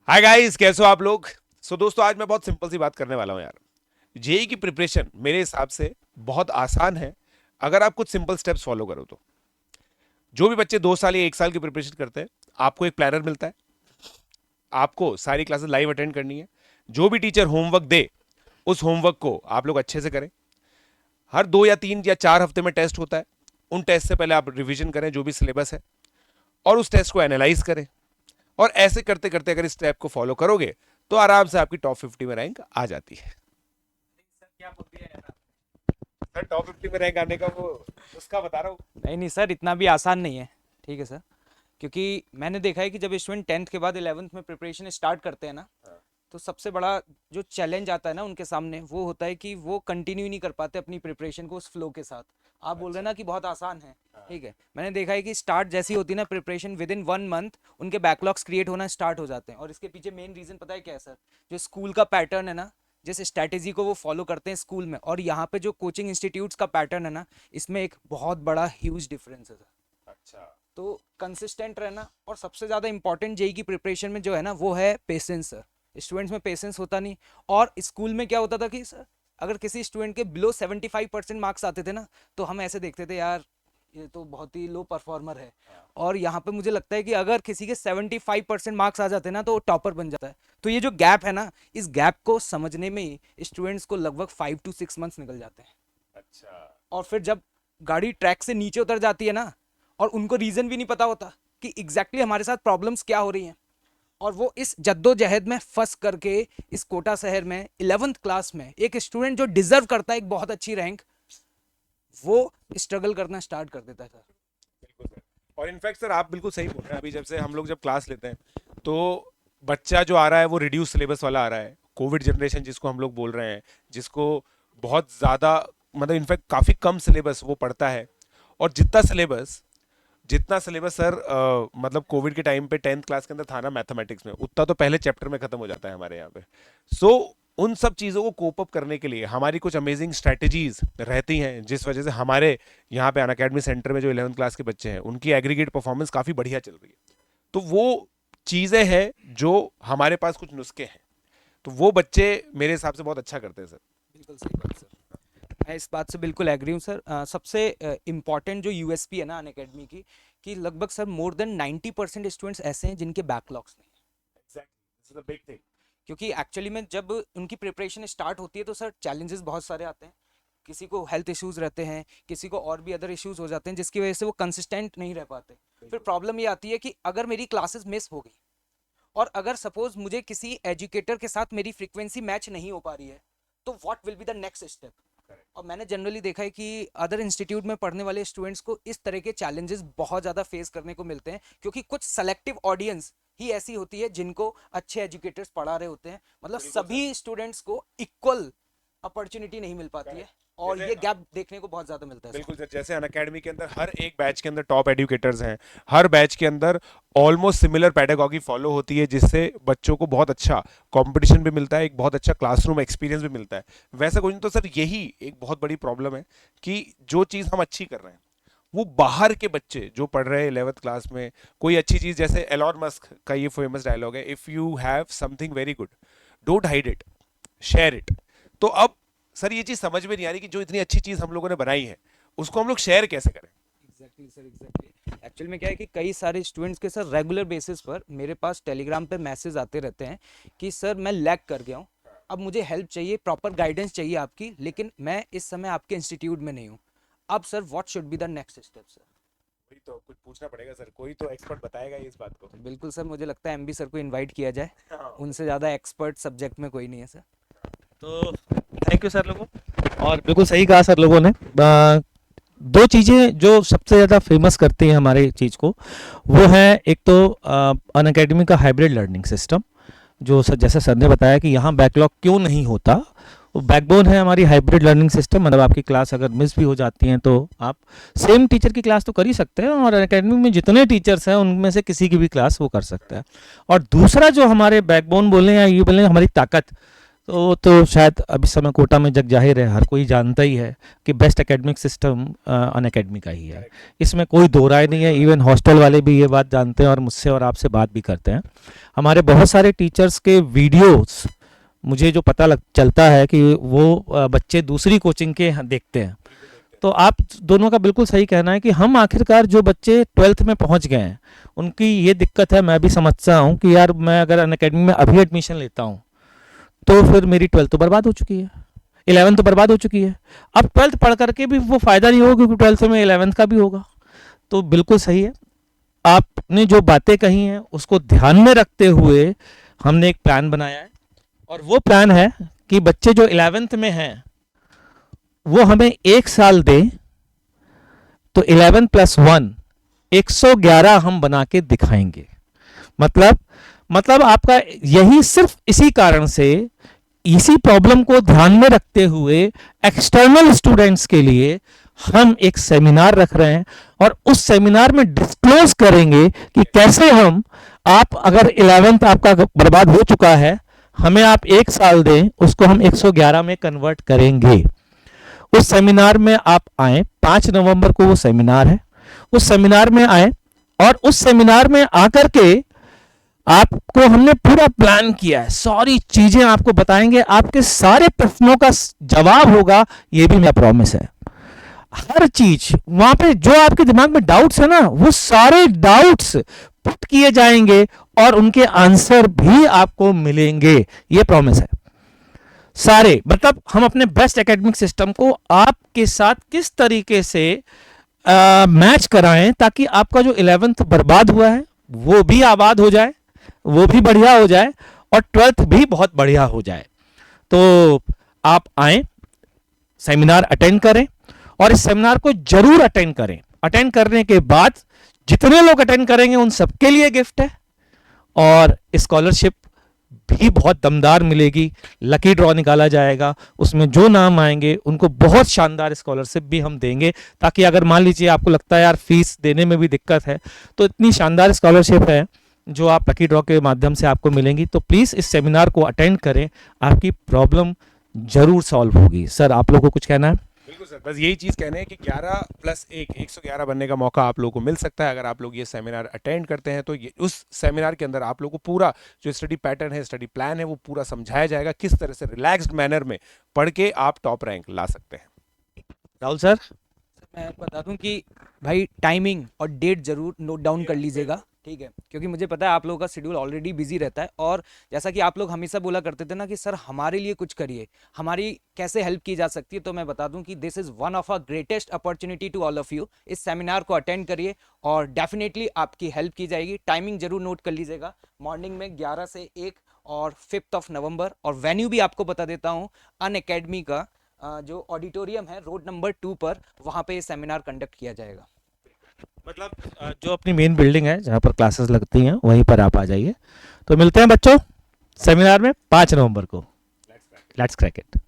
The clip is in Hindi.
हाय गाइस, कैसे हो आप लोग। दोस्तों, आज मैं बहुत सिंपल सी बात करने वाला हूँ यार। जेई की प्रिपरेशन मेरे हिसाब से बहुत आसान है अगर आप कुछ सिंपल स्टेप्स फॉलो करो तो। जो भी बच्चे 2 साल या 1 साल की प्रिपरेशन करते हैं, आपको एक प्लानर मिलता है। आपको सारी क्लासेस लाइव अटेंड करनी है। जो भी टीचर होमवर्क दे, उस होमवर्क को आप लोग अच्छे से करें। हर 2 या 3 या 4 हफ्ते में टेस्ट होता है। उन टेस्ट से पहले आप रिवीजन करें जो भी सिलेबस है, और उस टेस्ट को एनालाइज करें। और ऐसे करते करते अगर इस स्टेप को फॉलो करोगे तो आराम से आपकी टॉप 50 में रैंक आ जाती है। सर क्या बोलती है यार। सर टॉप 50 में रैंक आने का वो उसका बता रहा हूँ। नहीं नहीं सर, इतना भी आसान नहीं है। ठीक है सर। क्योंकि मैंने देखा है कि जब स्टूडेंट 10th के बाद 11th में प्रिपरेशन स्टार्ट करते हैं ना, तो सबसे बड़ा जो चैलेंज आता है ना उनके सामने, वो होता है कि वो कंटिन्यू नहीं कर पाते अपनी प्रिपरेशन को उस फ्लो के साथ। आप बोल रहे हैं ना कि बहुत आसान है। ठीक है, मैंने देखा है कि स्टार्ट जैसी होती है ना प्रिपरेशन, विद इन 1 मंथ उनके बैकलॉग्स क्रिएट होना स्टार्ट हो जाते हैं। और इसके पीछे मेन रीज़न पता है क्या है सर? जो स्कूल का पैटर्न है ना, जिस स्ट्रैटेजी को वो फॉलो करते हैं स्कूल में, और यहाँ पे जो कोचिंग इंस्टीट्यूट्स का पैटर्न है ना, इसमें एक बहुत बड़ा ह्यूज डिफरेंस है सर। अच्छा। तो कंसिस्टेंट रहना, और सबसे ज़्यादा इंपॉर्टेंट जेई की प्रिपरेशन में जो है ना, वो है पेशेंस सर। स्टूडेंट्स में पेशेंस होता नहीं। और स्कूल में क्या होता था कि सर, अगर किसी स्टूडेंट के बिलो 75% मार्क्स आते थे ना, तो हम ऐसे देखते थे यार, ये तो बहुत ही लो परफॉर्मर है। और यहाँ पे मुझे लगता है कि अगर किसी के 75% मार्क्स आ जाते हैं ना, तो वो टॉपर बन जाता है। तो ये जो गैप है ना, इस गैप को समझने में ही स्टूडेंट्स को लगभग 5 to 6 मंथ्स निकल जाते हैं। अच्छा। और फिर जब गाड़ी ट्रैक से नीचे उतर जाती है ना, और उनको रीज़न भी नहीं पता होता कि एग्जैक्टली हमारे साथ प्रॉब्लम्स क्या हो रही हैं, और वो इस जद्दोजहद में फंस करके इस कोटा शहर में 11th क्लास में एक स्टूडेंट जो डिजर्व करता है एक बहुत अच्छी रैंक, वो स्ट्रगल करना स्टार्ट कर देता है सर। बिल्कुल सर। और इनफैक्ट सर, आप बिल्कुल सही बोल रहे हैं। अभी जब से हम लोग जब क्लास लेते हैं, तो बच्चा जो आ रहा है वो रिड्यूस सिलेबस वाला आ रहा है। कोविड जनरेशन जिसको हम लोग बोल रहे हैं, जिसको बहुत ज़्यादा, मतलब इनफैक्ट काफ़ी कम सिलेबस वो पढ़ता है। और जितना सिलेबस सर, मतलब कोविड के टाइम पे 10th क्लास के अंदर था ना मैथमेटिक्स में, उतना तो पहले चैप्टर में खत्म हो जाता है हमारे यहाँ पे। सो उन सब चीज़ों को कोप अप करने के लिए हमारी कुछ अमेजिंग स्ट्रैटेजीज रहती हैं, जिस वजह से हमारे यहाँ पे अनअकैडमी सेंटर में जो 11th क्लास के बच्चे हैं, उनकी एग्रीगेट परफॉर्मेंस काफ़ी बढ़िया चल रही है। तो वो चीज़ें हैं जो हमारे पास कुछ नुस्खे हैं, तो वो बच्चे मेरे हिसाब से बहुत अच्छा करते हैं सर। बिल्कुल सही बात सर। मैं इस बात से बिल्कुल एग्री हूँ सर। सबसे इम्पॉर्टेंट जो यूएसपी है ना अन अकेडमी की, कि लगभग सर मोर देन 90% स्टूडेंट्स ऐसे हैं जिनके बैकलॉग्स नहीं। Exactly, this is the big thing. क्योंकि एक्चुअली में जब उनकी प्रिपरेशन स्टार्ट होती है तो सर चैलेंजेस बहुत सारे आते हैं। किसी को हेल्थ इश्यूज रहते हैं, किसी को और भी अदर इश्यूज हो जाते हैं, जिसकी वजह से वो कंसिस्टेंट नहीं रह पाते। फिर प्रॉब्लम ये आती है कि अगर मेरी क्लासेस मिस हो गई, और अगर सपोज मुझे किसी एजुकेटर के साथ मेरी फ्रीक्वेंसी मैच नहीं हो पा रही है, तो what will be the next step. और मैंने जनरली देखा है कि अदर इंस्टीट्यूट में पढ़ने वाले स्टूडेंट्स को इस तरह के चैलेंजेस बहुत ज़्यादा फेस करने को मिलते हैं, क्योंकि कुछ सेलेक्टिव ऑडियंस ही ऐसी होती है जिनको अच्छे एजुकेटर्स पढ़ा रहे होते हैं। मतलब सभी स्टूडेंट्स को इक्वल अपॉर्चुनिटी नहीं मिल पाती है, और जैसे ये गैप देखने को बहुत ज़्यादा मिलता है सर। बिल्कुल सर, जैसे अनअकैडमी के अंदर हर एक बैच के अंदर टॉप एडुकेटर्स हैं। हर बैच के अंदर ऑलमोस्ट सिमिलर पेडागॉजी फॉलो होती है, जिससे बच्चों को बहुत अच्छा कंपटीशन भी मिलता है, एक बहुत अच्छा क्लासरूम एक्सपीरियंस भी मिलता है। वैसा कुछ नहीं, तो सर यही एक बहुत बड़ी प्रॉब्लम है कि जो चीज़ हम अच्छी कर रहे हैं, वो बाहर के बच्चे जो पढ़ रहे हैं 11th क्लास में, कोई अच्छी चीज़, जैसे एलॉन मस्क का ये फेमस डायलॉग है, if you have something very good, don't hide it, share it. तो अब सर ये चीज़ समझ में नहीं आ रही कि जो इतनी अच्छी चीज़ हम लोगों ने बनाई है, उसको हम लोग शेयर कैसे करें। Exactly sir, exactly. एक्चुअल में क्या है कि कई सारे स्टूडेंट्स के सर रेगुलर बेसिस पर मेरे पास टेलीग्राम पे मैसेज आते रहते हैं कि सर मैं लैग कर गया हूँ, अब मुझे हेल्प चाहिए, प्रॉपर गाइडेंस चाहिए आपकी, लेकिन मैं इस समय आपके इंस्टीट्यूट में नहीं हूँ। अब sir what should be the next step sir? वही तो कुछ पूछना पड़ेगा सर, कोई तो एक्सपर्ट बताएगा इस बात को। तो बिल्कुल सर, मुझे लगता है एमबी सर को इनवाइट किया जाए। उनसे ज़्यादा एक्सपर्ट सब्जेक्ट में कोई नहीं है सर। तो थैंक यू सर लोगों। और बिल्कुल सही कहा सर लोगों ने। दो चीज़ें जो सबसे ज़्यादा फेमस करती हैं हमारे चीज़ को, वो है एक तो अन अकेडमी का हाइब्रिड लर्निंग सिस्टम, जो सर जैसे सर ने बताया कि यहाँ बैकलॉग क्यों नहीं होता। वो बैकबोन है हमारी हाइब्रिड लर्निंग सिस्टम। मतलब आपकी क्लास अगर मिस भी हो जाती हैं तो आप सेम टीचर की क्लास तो कर ही सकते हैं, और अकेडमी में जितने टीचर्स हैं उनमें से किसी की भी क्लास वो कर सकता है। और दूसरा जो हमारे बैकबोन बोलें या ये बोलें हमारी ताकत, तो शायद अभी समय कोटा में जग जाहिर है, हर कोई जानता ही है कि बेस्ट एकेडमिक सिस्टम अनअकैडमी का ही है, इसमें कोई दो राय नहीं है। इवन हॉस्टल वाले भी ये बात जानते हैं और मुझसे और आपसे बात भी करते हैं। हमारे बहुत सारे टीचर्स के वीडियोस मुझे जो पता चलता है कि वो बच्चे दूसरी कोचिंग के देखते हैं। तो आप दोनों का बिल्कुल सही कहना है कि हम आखिरकार जो बच्चे 12th में पहुंच गए हैं उनकी ये दिक्कत है। मैं भी समझता हूँ कि यार मैं अगर अनअकैडमी में अभी एडमिशन लेता हूँ तो फिर मेरी 12th तो बर्बाद हो चुकी है, 11th तो बर्बाद हो चुकी है। अब 12th पढ़ करके भी वो फ़ायदा नहीं होगा क्योंकि 12th में 11th का भी होगा। तो बिल्कुल सही है, आपने जो बातें कही हैं उसको ध्यान में रखते हुए हमने एक प्लान बनाया है, और वो प्लान है कि बच्चे जो 11th में हैं वो हमें 1 साल दें, तो 11 + 1 111 हम बना के दिखाएंगे। मतलब आपका यही सिर्फ इसी कारण से, इसी प्रॉब्लम को ध्यान में रखते हुए एक्सटर्नल स्टूडेंट्स के लिए हम एक सेमिनार रख रहे हैं, और उस सेमिनार में डिस्क्लोज करेंगे कि कैसे हम, आप अगर 11th आपका बर्बाद हो चुका है, हमें आप 1 साल दें, उसको हम 111 में कन्वर्ट करेंगे। उस सेमिनार में आप आए, 5 नवंबर को वो सेमिनार है, उस सेमिनार में आए, और उस सेमिनार में आकर के आपको हमने पूरा प्लान किया है, सारी चीजें आपको बताएंगे, आपके सारे प्रश्नों का जवाब होगा, ये भी मेरा प्रॉमिस है। हर चीज वहां पे जो आपके दिमाग में डाउट्स है ना, वो सारे डाउट्स पुट किए जाएंगे और उनके आंसर भी आपको मिलेंगे, ये प्रॉमिस है। सारे, मतलब हम अपने बेस्ट एकेडमिक सिस्टम को आपके साथ किस तरीके से मैच कराएं ताकि आपका जो 11th बर्बाद हुआ है वो भी आबाद हो जाए, वो भी बढ़िया हो जाए, और 12th भी बहुत बढ़िया हो जाए। तो आप आए, सेमिनार अटेंड करें, और इस सेमिनार को जरूर अटेंड करें। अटेंड करने के बाद जितने लोग अटेंड करेंगे उन सबके लिए गिफ्ट है, और स्कॉलरशिप भी बहुत दमदार मिलेगी। लकी ड्रॉ निकाला जाएगा, उसमें जो नाम आएंगे उनको बहुत शानदार स्कॉलरशिप भी हम देंगे, ताकि अगर मान लीजिए आपको लगता है यार फीस देने में भी दिक्कत है, तो इतनी शानदार स्कॉलरशिप है जो आप लकी ड्रॉ के माध्यम से आपको मिलेंगी। तो प्लीज़ इस सेमिनार को अटेंड करें, आपकी प्रॉब्लम जरूर सॉल्व होगी। सर, आप लोगों को कुछ कहना है? बिल्कुल सर, बस यही चीज़ कहने हैं कि 11 + 1 111 बनने का मौका आप लोगों को मिल सकता है अगर आप लोग ये सेमिनार अटेंड करते हैं। तो ये उस सेमिनार के अंदर आप लोगों को पूरा जो स्टडी पैटर्न है, स्टडी प्लान है, वो पूरा समझाया जाएगा, किस तरह से रिलैक्स्ड मैनर में पढ़ के आप टॉप रैंक ला सकते हैं। राहुल सर? मैं बता दूं कि भाई टाइमिंग और डेट जरूर नोट डाउन कर लीजिएगा, ठीक है, क्योंकि मुझे पता है आप लोगों का शेड्यूल ऑलरेडी बिजी रहता है। और जैसा कि आप लोग हमेशा बोला करते थे ना कि सर हमारे लिए कुछ करिए, हमारी कैसे हेल्प की जा सकती है, तो मैं बता दूं कि this is one of a greatest opportunity to all of you. इस सेमिनार को अटेंड करिए और डेफिनेटली आपकी हेल्प की जाएगी। टाइमिंग जरूर नोट कर लीजिएगा, मॉर्निंग में 11 से 1 और 5 नवंबर। और वेन्यू भी आपको बता देता हूँ, अनअकैडमी का जो ऑडिटोरियम है रोड नंबर 2 पर, वहाँ पे ये सेमिनार कंडक्ट किया जाएगा। मतलब जो अपनी मेन बिल्डिंग है जहाँ पर क्लासेस लगती हैं वहीं पर आप आ जाइए। तो मिलते हैं बच्चों सेमिनार में 5 नवंबर को। Let's crack it.